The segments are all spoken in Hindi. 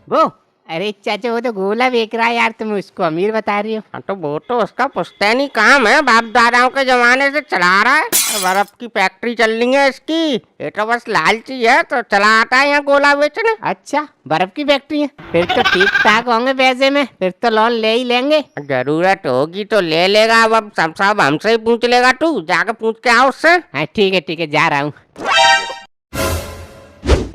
वो अरे चाचा वो तो गोला बेच रहा है यार, तुम उसको अमीर बता रही हो। हाँ तो वो तो उसका पुश्तैनी काम है, बाप दादाओं के जमाने से चला रहा है। बर्फ की फैक्ट्री चल रही है इसकी, ये तो बस लालची है तो चला आता है यहाँ गोला बेचने। अच्छा बर्फ की फैक्ट्री है, फिर तो ठीक ठाक होंगे पैसे में, फिर तो लोन ले ही लेंगे। जरूरत होगी तो ले लेगा, अब सब हमसे ही पूछ लेगा, तू जाके पूछ के आओ उससे। हाँ ठीक है जा रहा हूँ।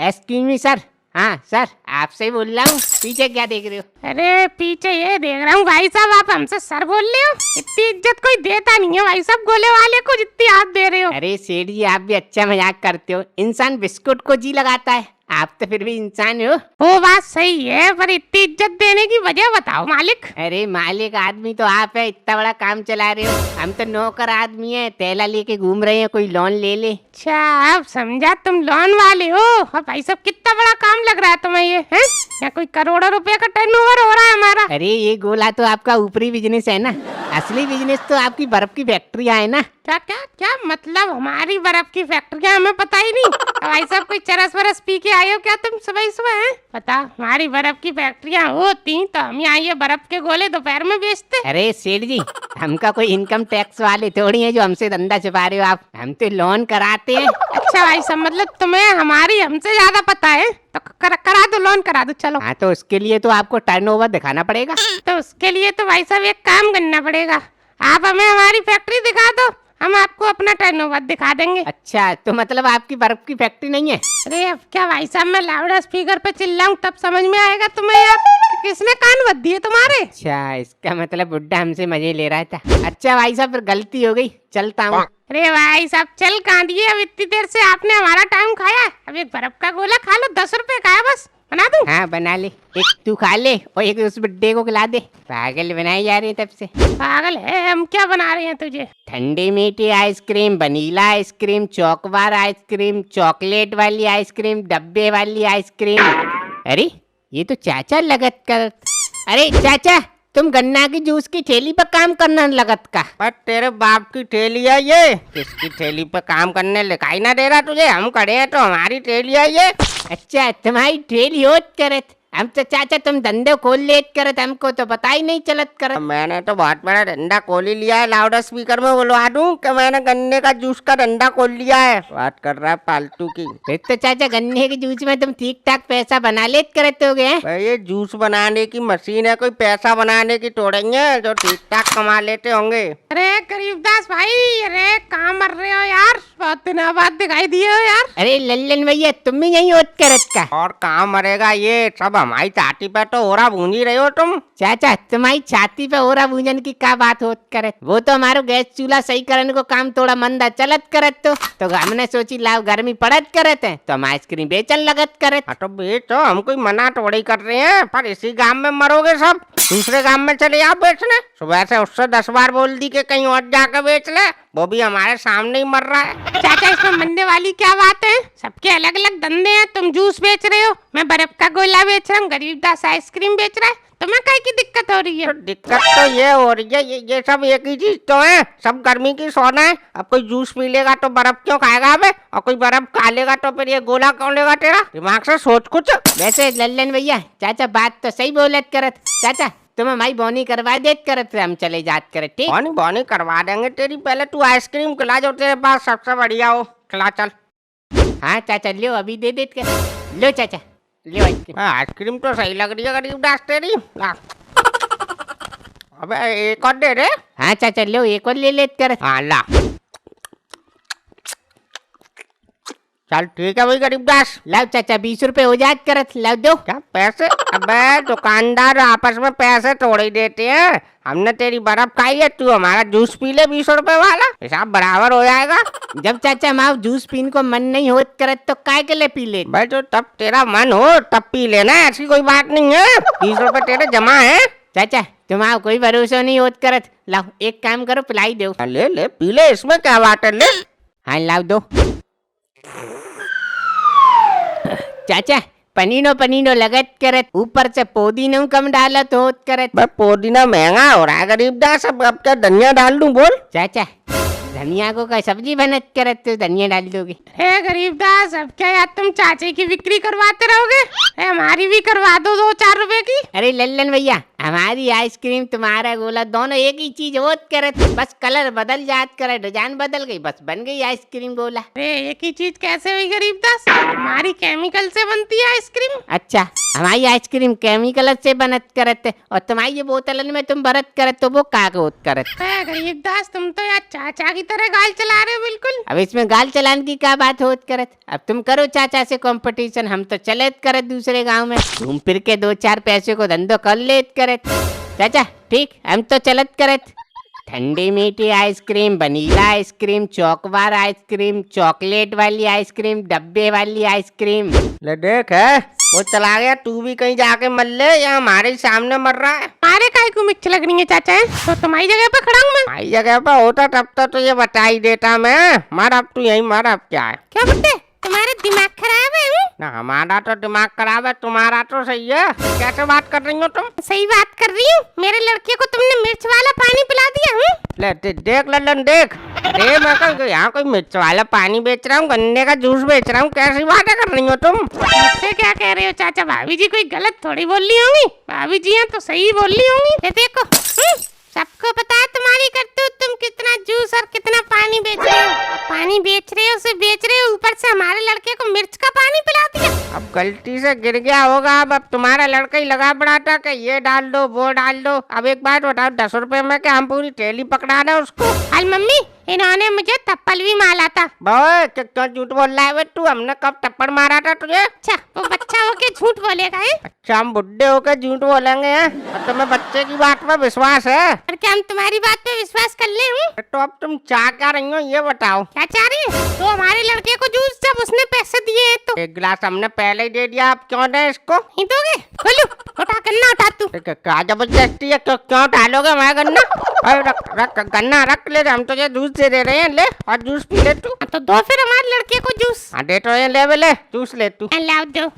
Excuse me sir. हाँ सर आपसे ही बोल रहा हूँ, पीछे क्या देख रहे हो? अरे पीछे ये देख रहा हूँ भाई साहब, आप हमसे सर बोल रहे हो? इतनी इज्जत कोई देता नहीं है भाई साहब, गोले वाले को जितनी हाथ दे रहे हो। अरे सेठ जी आप भी अच्छा मजाक करते हो, इंसान बिस्कुट को जी लगाता है, आप तो फिर भी इंसान हो। वो बात सही है, पर इतनी इज्जत देने की वजह बताओ मालिक। अरे मालिक आदमी तो आप है, इतना बड़ा काम चला रहे हो, हम तो नौकर आदमी है, थैला लेके घूम रहे हैं, कोई लोन ले ले। अच्छा अब समझा, तुम लोन वाले हो। और भाई साहब कितना बड़ा काम लग रहा है तुम्हें ये, है? या कोई करोड़ों रुपए का टर्नओवर हो रहा है हमारा। अरे ये गोला तो आपका ऊपरी बिजनेस है ना, असली बिजनेस तो आपकी बर्फ की फैक्ट्रियाँ है ना। क्या क्या क्या मतलब हमारी बर्फ की फैक्ट्रियाँ? हमें पता ही नहीं। भाई साहब कोई चरस वरस पी के आए हो क्या तुम सुबह सुबह? है पता हमारी बर्फ की फैक्ट्रियाँ होती तो हम यहाँ ये बर्फ के गोले दोपहर में बेचते। अरे सेठ जी हमका कोई इनकम टैक्स वाले थोड़ी है जो हमसे धंधा छुपा रहे हो आप, हम तो लोन कराते हैं। अच्छा भाई साहब मतलब तुम्हें हमारी हमसे ज्यादा पता है, तो करा दो, लोन करा दो चलो। हाँ तो उसके लिए तो आपको टर्नओवर दिखाना पड़ेगा। तो उसके लिए तो भाई साहब एक काम करना पड़ेगा, आप हमें हमारी फैक्ट्री दिखा दो, हम आपको अपना टर्नओवर दिखा देंगे। अच्छा तो मतलब आपकी बर्फ की फैक्ट्री नहीं है? अरे अब क्या भाई साहब, मैं लाउड स्पीकर पे चिल्लाऊं तब समझ में आएगा तुम्हें यार, किसने कान बद दिए तुम्हारे? अच्छा इसका मतलब बुड्ढा हमसे मजे ले रहा था। अच्छा भाई साहब फिर गलती हो गई, चलता हूँ। अरे भाई साहब चल कहाँ दिए, अब इतनी देर से आपने हमारा टाइम खाया, अब एक बर्फ का गोला खा लो, 10 रुपए का है बस, बना दूं? हाँ बना ले, एक तू खा ले और एक उस बुड्ढे को खिला दे। पागल बनाई जा रही है तब से। पागल है, हम क्या बना रहे हैं तुझे? ठंडी मीठी ice cream, vanilla ice cream, chocobar ice cream, chocolate वाली आइसक्रीम, डब्बे वाली आइसक्रीम। अरे ये तो चाचा लगत कर। अरे चाचा तुम गन्ना की जूस की ठेली पर काम करना लगत का? पर तेरे बाप की ठेली है ये, किसकी ठेली पे काम करने लिखाई ना दे रहा तुझे, हम खड़े हैं तो हमारी ठेली है ये। अच्छा तुम्हारी ठेली होत करत, हम तो चाचा तुम धंधे खोल लेत करत, हमको तो पता ही नहीं चलत करत। मैंने तो बहुत बड़ा धंधा खोल ही लिया है, लाउड स्पीकर में बुलवा दूं कि मैंने गन्ने का जूस का धंधा खोल लिया है, बात कर रहा है फालतू की। फिर तो चाचा गन्ने के जूस में तुम ठीक ठाक पैसा बना लेत करत हो गए। भाई ये जूस बनाने की मशीन है, कोई पैसा बनाने की तोड़ेंगे जो ठीक ठाक कमा लेते होंगे। अरे गरीबदास भाई, अरे कहाँ मर रहे हो यार, बहुत दिनों बाद दिखाई दिए हो यार। अरे लल्लन भैया तुम भी यही होत करत का? और कहाँ मरेगा ये सब, हमारी छाती पे तो ओरा बूंदी रहे हो तुम। चाचा तुम्हारी छाती पे ओरा भूजन की क्या बात होत करत, वो तो हमारो गैस चूल्हा सही करने को काम थोड़ा मंदा चलत करत, तो हमने सोची लाओ गर्मी पड़त करत है तो हम आइसक्रीम बेचन लगत करत। हाँ तो बेचो, हम कोई मना थोड़ी कर रहे हैं, पर इसी गांव में मरोगे सब, दूसरे गांव में चले आप बेचने। सुबह से उससे 10 बार बोल दी कि कहीं और जाकर बेच ले, वो भी हमारे सामने ही मर रहा है। चाचा इसमें मंदे वाली क्या बात है, सबके अलग अलग धंधे हैं, तुम जूस बेच रहे हो, मैं बर्फ का गोला बेच रहा हूँ, गरीबदास आइसक्रीम बेच रहा है, तुम्हें काय की दिक्कत हो रही है? तो दिक्कत तो ये हो रही है, ये सब एक ही चीज तो है, सब गर्मी की सोना है। अब कोई जूस पी लेगा तो बर्फ क्यों खाएगा हमें, और कोई बर्फ खा लेगा तो फिर ये गोला कौन लेगा, तेरा दिमाग से सोच कुछ। वैसे लल्लन भैया चाचा बात तो सही बोलत करत, चाचा तुम हमारी बोनी करवा देत करत, फिर हम चले जात करत। ठीक बोनी बोनी करवा देंगे तेरी, पहले तू आइसक्रीम खिला जो तेरे पास सबसे बढ़िया हो, खिला चल। हाँ चाचा लो अभी दे देत कर, लो चाचा लो आइसक्रीम। आइसक्रीम तो सही लग रही है गरीबदास तेरी, ला। अबे एक और दे दे। हाँ चाचा लो एक और ले लेत करत। हाँ ला, चल ठीक है भाई गरीबदास। लाओ चाचा 20 रुपए हो जात करत, लाओ दो। क्या पैसे? अबे दुकानदार आपस में पैसे थोड़े देते हैं, हमने तेरी बर्फ खाई है, तू हमारा जूस पी ले 20 रुपए वाला, हिसाब बराबर हो जाएगा। जब चाचा माँ जूस पीने को मन नहीं होत करत तो काय के लिए पी ले? भाई तो तब तेरा मन हो तब पी लेना, ऐसी कोई बात नहीं है, 20 रुपए तेरे जमा है। चाचा तुम्हारा कोई भरोसा नहीं होत करत, लाओ एक काम करो पिलाई दो। ले ले पी ले, इसमें क्या बात है, ले। हाँ लाओ दो। चाचा पनीनो लगत करत, ऊपर से पुदीना कम डालत होत करत। भाई पुदीना महंगा हो रहा है गरीबदास, अब क्या धनिया डाल दूं बोल? चाचा धनिया को का सब्जी बनत करत तो धनिया डाल दोगे। हे गरीबदास, अब क्या यार तुम चाचे की बिक्री करवाते रहोगे? हमारी भी करवा दो 2-4 रुपए की। अरे लल्लन भैया, हमारी आइसक्रीम तुम्हारा गोला दोनों एक ही चीज होत करत, बस कलर बदल जात करे, डिजाइन बदल गई, बस बन गई आइसक्रीम गोला। अरे एक ही चीज कैसे हुई गरीबदास? हमारी केमिकल से बनती है आइसक्रीम। अच्छा, हमारी आइसक्रीम केमिकल से बनत करत और तुम्हारी ये बोतलन में तुम बरत करत तो वो काग होत करत। गरीबदास, तुम तो यार चाचा की तरह गाल चला रहे हो बिल्कुल। अब इसमें गाल चलाने की क्या बात होत करत? अब तुम करो चाचा से कंपटीशन, हम तो चलेत करत दूसरे गांव में, घूम फिर के 2-4 पैसे को धंधो कर लेत करत। चाचा ठीक, हम तो चलत करत। ठंडी मीठी ice cream, vanilla ice cream, chocobar ice cream, chocolate वाली आइसक्रीम, डब्बे वाली आइसक्रीम। ले देख है, वो चला गया, तू भी कहीं जाके मर ले, या हमारे ही सामने मर रहा है। हमारे काय को मिर्च लग रही है चाचा? तो तुम्हारी जगह पे खड़ा हूँ मैं। भाई जगह पे होता तब तो ये बता ही देता मैं। मर अब तू यही मर, अब क्या है? क्या बट्टे, तुम्हारे दिमाग खराब है? ना हमारा तो दिमाग खराब है, तुम्हारा तो सही है। कैसे बात कर रही हो तुम? सही बात कर रही हूँ। मेरे लड़के को तुमने मिर्च वाला पानी पिला दिया है। ले देख लल्लन देख, अरे मैं कहीं यहाँ कोई मिर्च वाला पानी बेच रहा हूँ, गन्ने का जूस बेच रहा हूँ, कैसी बातें कर रही हो तुम? मुझसे क्या कह रहे हो चाचा? भाभी जी कोई गलत थोड़ी बोल रही होंगी, भाभी जी हैं तो सही बोल रही होंगी। ये देखो, सबको पता है तुम्हारी करतूत, तुम कितना जूस और कितना पानी बेच रहे हो। पानी बेच रहे हो, उसे बेच रहे हो, ऊपर से हमारे लड़के को मिर्च का पानी पिला दिया। अब गलती से गिर गया होगा, अब तुम्हारा लड़का ही लगा पड़ा था कि ये डाल दो वो डाल दो। अब एक बात बताओ, 10 रुपए में क्या हम पूरी थैली पकड़ा दें उसको? हाल मम्मी, इन्होंने मुझे थप्पड़ भी मारा था। बॉय क्यों झूठ बोल रहा है बे तू? हमने कब थप्पड़ मारा था तुझे? अच्छा, वो बच्चा होके झूठ बोलेगा है? अच्छा, हम बुढ़े होकर झूठ बोलेंगे हैं? और तुम्हें बच्चे की बात पर विश्वास है? और क्या हम तुम्हारी बात पे विश्वास कर ले? तो अब तुम चाह क्या रही हो ये बताओ? क्या चाह रही है? तो हमारे लड़के को जूस जब उसने पैसे दिए हैं तो एक गिलास हमने पहले ही दे दिया, आप क्यों दे इसको? नहीं दोगे? बोलो, उठा गन्ना उठा तू। क्या जबरदस्ती है? क्यों डालोगे हमारा गन्ना? अरे रख गन्ना रख ले, हम तुझे जूस दे रहे हैं, ले और जूस पी ले तू। तो दो फिर हमारे लड़के को जूस। हाँ दे तो ये, ले जूस ले तू। लाओ दो।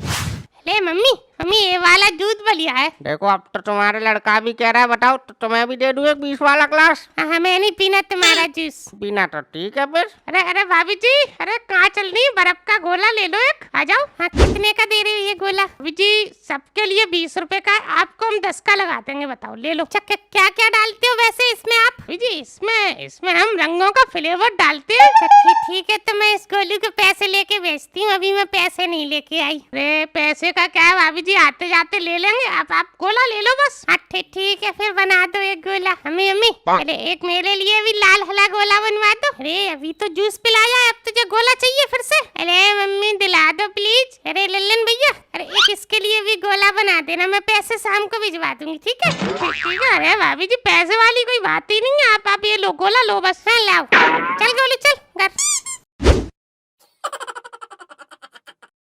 ले मम्मी, मम्मी ये वाला दूध बढ़िया है। देखो अब तो तुम्हारे लड़का भी कह रहा है, बताओ तो तुम्हें भी दे दूं एक 20 वाला ग्लास? हमें नहीं पीना तुम्हारा जूस। पीना तो ठीक है फिर। अरे अरे भाभी जी, अरे कहाँ चल रही? बर्फ का गोला ले लो एक, आ जाओ। हाँ, कितने का दे रही हो ये गोला? भाभी जी सबके लिए 20 रुपए का है, आपको हम 10 का लगा देंगे, बताओ ले लो। अच्छा, क्या क्या डालते हो वैसे इसमें आप? भाभी जी इसमें हम रंगों का फ्लेवर डालते हैं। अच्छा ठीक है, तो मैं इस गोलू के पैसे लेके बेचती हूँ, अभी मैं पैसे नहीं लेके आई। अरे पैसे का क्या है भाभी जी, आते जाते ले लेंगे, आप गोला ले लो बस। ठीक है, फिर बना दो एक गोला। अम्मी अरे एक मेरे लिए भी लाल हला गोला बनवा दो। अरे अभी तो जूस पिलाया है, अब तुझे गोला चाहिए फिर से? अरे मम्मी दिला दो प्लीज। अरे लल्लन भैया, अरे एक इसके लिए भी गोला बना देना, मैं पैसे शाम को भिजवा दूंगी, ठीक है? ठीक है। अरे भाभी जी पैसे वाली कोई बात ही नहीं है, आप ये लो गोला लो बस। हाँ लाओ, चल गोलू चल घर।